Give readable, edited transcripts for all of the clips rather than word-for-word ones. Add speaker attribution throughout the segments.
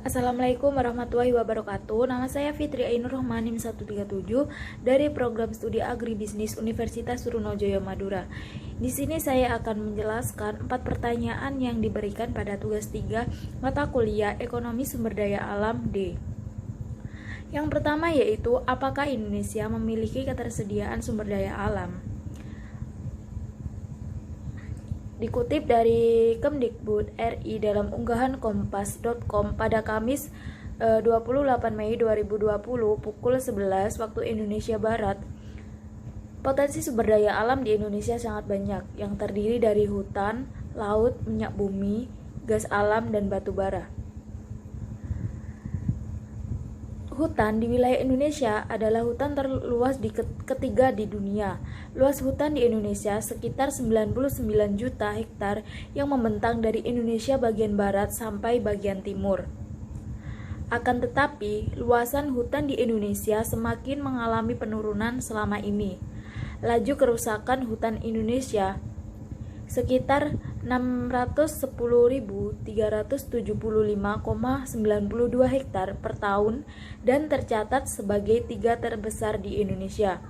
Speaker 1: Assalamualaikum warahmatullahi wabarakatuh. Nama saya Fitri Ainur Rahmanim 137 dari program studi Agribisnis Universitas Trunojoyo Madura. Di sini saya akan menjelaskan 4 pertanyaan yang diberikan pada tugas 3 mata kuliah Ekonomi Sumber Daya Alam D. Yang pertama yaitu, apakah Indonesia memiliki ketersediaan sumber daya alam? Dikutip dari Kemdikbud RI dalam unggahan kompas.com pada Kamis 28 Mei 2020 pukul 11 waktu Indonesia Barat, potensi sumber daya alam di Indonesia sangat banyak, yang terdiri dari hutan, laut, minyak bumi, gas alam, dan batu bara. Hutan di wilayah Indonesia adalah hutan terluas ketiga di dunia. Luas hutan di Indonesia sekitar 99 juta hektar yang membentang dari Indonesia bagian barat sampai bagian timur. Akan tetapi, luasan hutan di Indonesia semakin mengalami penurunan selama ini. Laju kerusakan hutan Indonesia sekitar 610.375,92 hektar per tahun dan tercatat sebagai 3 terbesar di Indonesia.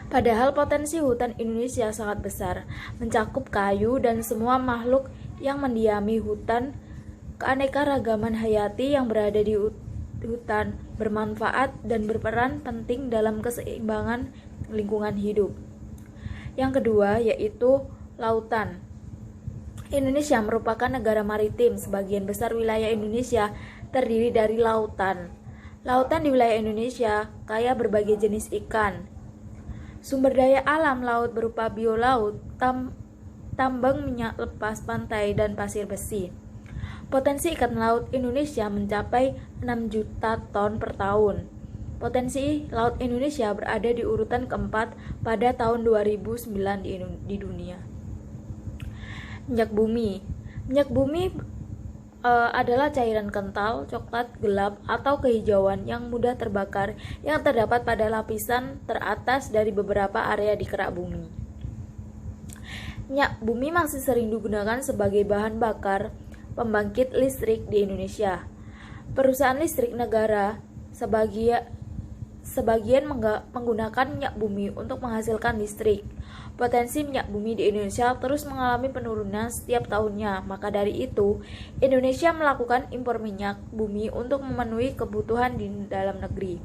Speaker 1: Padahal potensi hutan Indonesia sangat besar, mencakup kayu dan semua makhluk yang mendiami hutan. Keanekaragaman hayati yang berada di hutan bermanfaat dan berperan penting dalam keseimbangan lingkungan hidup. Yang kedua yaitu lautan. Indonesia merupakan negara maritim. Sebagian besar wilayah Indonesia terdiri dari lautan. Lautan di wilayah Indonesia kaya berbagai jenis ikan. Sumber daya alam laut berupa biolaut, tambang minyak lepas pantai, dan pasir besi. Potensi ikan laut Indonesia mencapai 6 juta ton per tahun. Potensi laut Indonesia berada di urutan keempat pada tahun 2009 di dunia. Minyak bumi. Minyak bumi adalah cairan kental, coklat gelap, atau kehijauan yang mudah terbakar yang terdapat pada lapisan teratas dari beberapa area di kerak bumi. Minyak bumi masih sering digunakan sebagai bahan bakar pembangkit listrik di Indonesia. Perusahaan listrik negara sebagian menggunakan minyak bumi untuk menghasilkan listrik. Potensi minyak bumi di Indonesia terus mengalami penurunan setiap tahunnya. Maka dari itu, Indonesia melakukan impor minyak bumi untuk memenuhi kebutuhan di dalam negeri.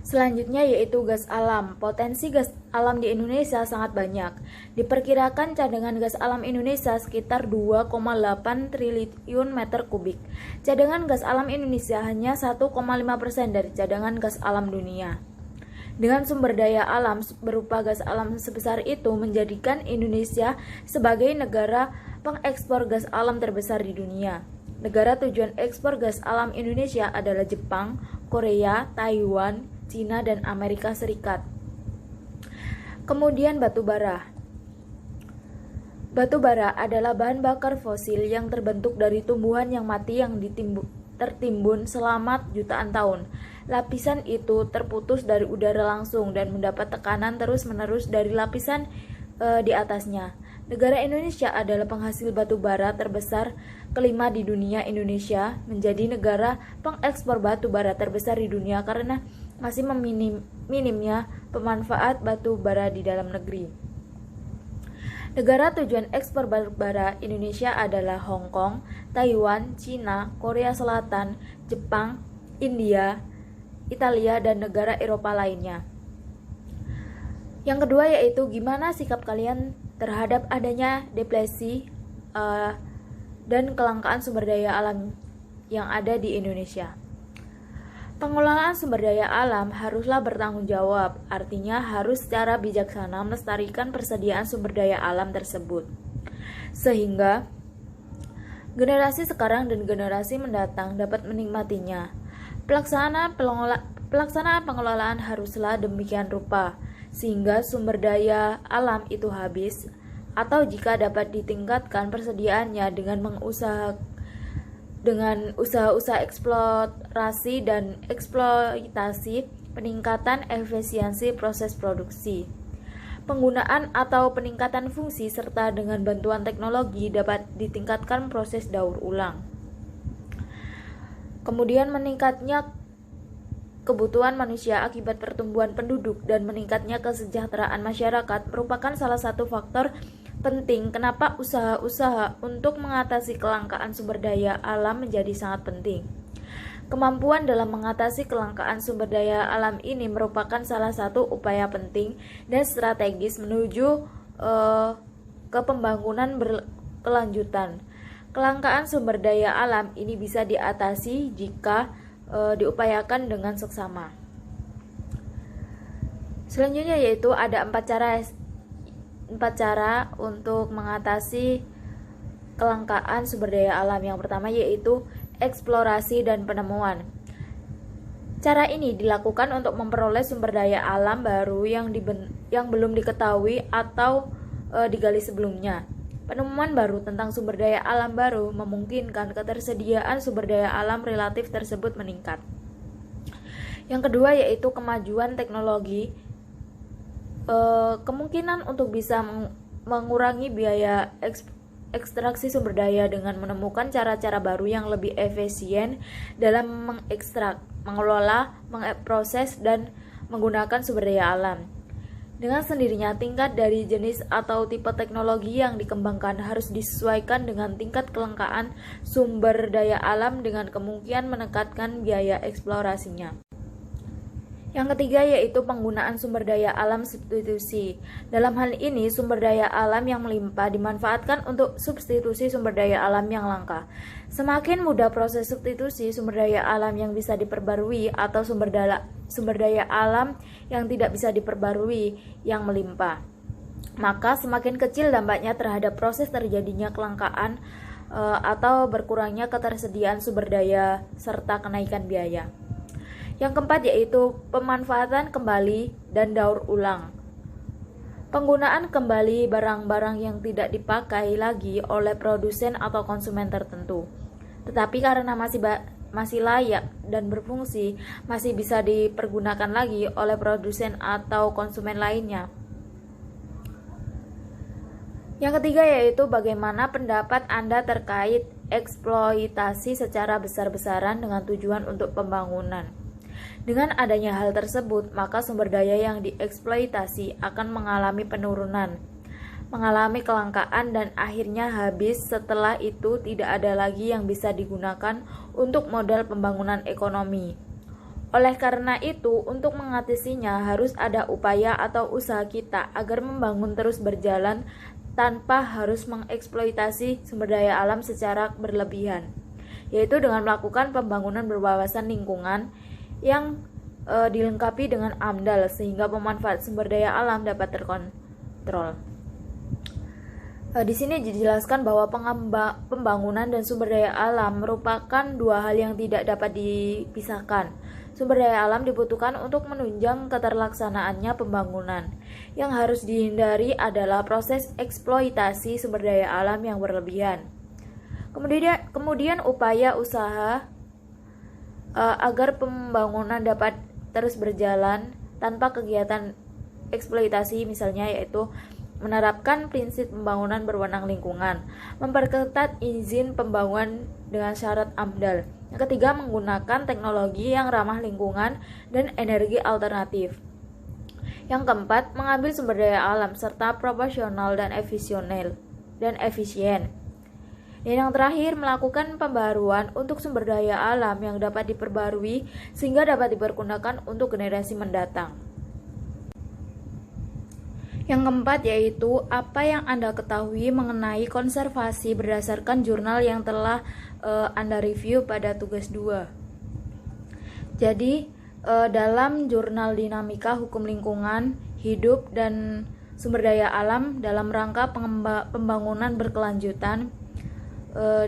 Speaker 1: Selanjutnya yaitu gas alam. Potensi gas alam di Indonesia sangat banyak. Diperkirakan cadangan gas alam Indonesia sekitar 2,8 triliun meter kubik. Cadangan gas alam Indonesia hanya 1,5% dari cadangan gas alam dunia. Dengan sumber daya alam berupa gas alam sebesar itu menjadikan Indonesia sebagai negara pengekspor gas alam terbesar di dunia. Negara tujuan ekspor gas alam Indonesia adalah Jepang, Korea, Taiwan, Cina, dan Amerika Serikat. Kemudian batu bara. Batu bara adalah bahan bakar fosil yang terbentuk dari tumbuhan yang mati yang tertimbun selama jutaan tahun. Lapisan itu terputus dari udara langsung dan mendapat tekanan terus-menerus dari lapisan di atasnya. Negara Indonesia adalah penghasil batu bara terbesar kelima di dunia. Indonesia menjadi negara pengekspor batu bara terbesar di dunia karena masih minimnya pemanfaat batu bara di dalam negeri. Negara tujuan ekspor batu bara Indonesia adalah Hong Kong, Taiwan, Cina, Korea Selatan, Jepang, India, Italia, dan negara Eropa lainnya. Yang kedua yaitu gimana sikap kalian terhadap adanya depresi dan kelangkaan sumber daya alam yang ada di Indonesia. Pengelolaan sumber daya alam haruslah bertanggung jawab, artinya harus secara bijaksana melestarikan persediaan sumber daya alam tersebut. Sehingga generasi sekarang dan generasi mendatang dapat menikmatinya. Pelaksanaan pengelolaan haruslah demikian rupa, sehingga sumber daya alam itu habis, atau jika dapat ditingkatkan persediaannya dengan usaha-usaha eksplorasi dan eksploitasi, peningkatan efisiensi proses produksi. Penggunaan atau peningkatan fungsi serta dengan bantuan teknologi dapat ditingkatkan proses daur ulang. Kemudian meningkatnya kebutuhan manusia akibat pertumbuhan penduduk dan meningkatnya kesejahteraan masyarakat merupakan salah satu faktor penting kenapa usaha-usaha untuk mengatasi kelangkaan sumber daya alam menjadi sangat penting. Kemampuan dalam mengatasi kelangkaan sumber daya alam ini merupakan salah satu upaya penting dan strategis menuju ke pembangunan berkelanjutan. Kelangkaan sumber daya alam ini bisa diatasi jika diupayakan dengan seksama. Selanjutnya yaitu ada empat cara untuk mengatasi kelangkaan sumber daya alam. Yang pertama yaitu eksplorasi dan penemuan. Cara ini dilakukan untuk memperoleh sumber daya alam baru yang belum diketahui atau digali sebelumnya. Penemuan baru tentang sumber daya alam baru memungkinkan ketersediaan sumber daya alam relatif tersebut meningkat. Yang kedua yaitu kemajuan teknologi. Kemungkinan untuk bisa mengurangi biaya ekstraksi sumber daya dengan menemukan cara-cara baru yang lebih efisien dalam mengekstrak, mengelola, memproses, dan menggunakan sumber daya alam. Dengan sendirinya, tingkat dari jenis atau tipe teknologi yang dikembangkan harus disesuaikan dengan tingkat kelangkaan sumber daya alam dengan kemungkinan menekankan biaya eksplorasinya. Yang ketiga yaitu penggunaan sumber daya alam substitusi. Dalam hal ini, sumber daya alam yang melimpah dimanfaatkan untuk substitusi sumber daya alam yang langka. Semakin mudah proses substitusi sumber daya alam yang bisa diperbarui atau sumber daya alam yang tidak bisa diperbarui yang melimpah, maka semakin kecil dampaknya terhadap proses terjadinya kelangkaan atau berkurangnya ketersediaan sumber daya serta kenaikan biaya. Yang keempat yaitu pemanfaatan kembali dan daur ulang. Penggunaan kembali barang-barang yang tidak dipakai lagi oleh produsen atau konsumen tertentu, tetapi karena masih layak dan berfungsi, masih bisa dipergunakan lagi oleh produsen atau konsumen lainnya. Yang ketiga yaitu bagaimana pendapat Anda terkait eksploitasi secara besar-besaran dengan tujuan untuk pembangunan. Dengan adanya hal tersebut, maka sumber daya yang dieksploitasi akan mengalami penurunan, mengalami kelangkaan dan akhirnya habis. Setelah itu tidak ada lagi yang bisa digunakan untuk modal pembangunan ekonomi. Oleh karena itu, untuk mengatasinya harus ada upaya atau usaha kita agar membangun terus berjalan tanpa harus mengeksploitasi sumber daya alam secara berlebihan, yaitu dengan melakukan pembangunan berwawasan lingkungan yang dilengkapi dengan AMDAL sehingga pemanfaat sumber daya alam dapat terkontrol. Di sini dijelaskan bahwa pembangunan dan sumber daya alam merupakan dua hal yang tidak dapat dipisahkan. Sumber daya alam dibutuhkan untuk menunjang keterlaksanaannya pembangunan. Yang harus dihindari adalah proses eksploitasi sumber daya alam yang berlebihan. Kemudian upaya usaha agar pembangunan dapat terus berjalan tanpa kegiatan eksploitasi, misalnya yaitu menerapkan prinsip pembangunan berwenang lingkungan, memperketat izin pembangunan dengan syarat AMDAL. Yang ketiga, menggunakan teknologi yang ramah lingkungan dan energi alternatif. Yang keempat, mengambil sumber daya alam serta proporsional dan efisien. Dan yang terakhir, melakukan pembaruan untuk sumber daya alam yang dapat diperbarui sehingga dapat dipergunakan untuk generasi mendatang. Yang keempat yaitu apa yang Anda ketahui mengenai konservasi berdasarkan jurnal yang telah Anda review pada tugas 2. Jadi, dalam jurnal Dinamika Hukum Lingkungan, Hidup, dan Sumber Daya Alam dalam rangka pembangunan berkelanjutan,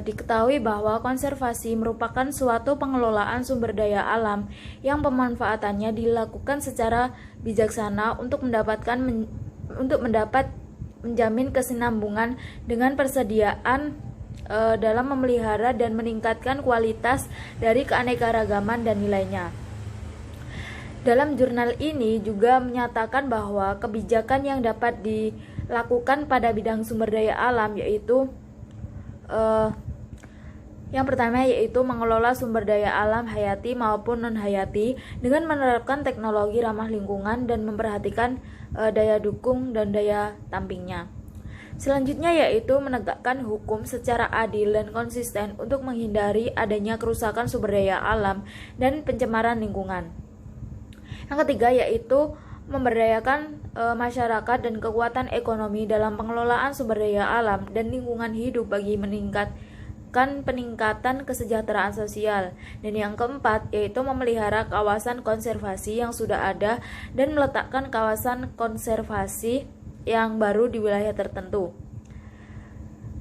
Speaker 1: diketahui bahwa konservasi merupakan suatu pengelolaan sumber daya alam yang pemanfaatannya dilakukan secara bijaksana untuk menjamin kesinambungan dengan persediaan dalam memelihara dan meningkatkan kualitas dari keanekaragaman dan nilainya. Dalam jurnal ini juga menyatakan bahwa kebijakan yang dapat dilakukan pada bidang sumber daya alam Yang pertama yaitu mengelola sumber daya alam hayati maupun non-hayati dengan menerapkan teknologi ramah lingkungan dan memperhatikan daya dukung dan daya tampingnya. Selanjutnya yaitu menegakkan hukum secara adil dan konsisten untuk menghindari adanya kerusakan sumber daya alam dan pencemaran lingkungan. Yang ketiga yaitu memberdayakan masyarakat dan kekuatan ekonomi dalam pengelolaan sumber daya alam dan lingkungan hidup bagi peningkatan kesejahteraan sosial. Dan yang keempat yaitu memelihara kawasan konservasi yang sudah ada dan meletakkan kawasan konservasi yang baru di wilayah tertentu.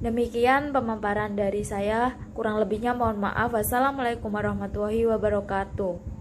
Speaker 1: Demikian pemaparan dari saya, kurang lebihnya mohon maaf. Wassalamualaikum warahmatullahi wabarakatuh.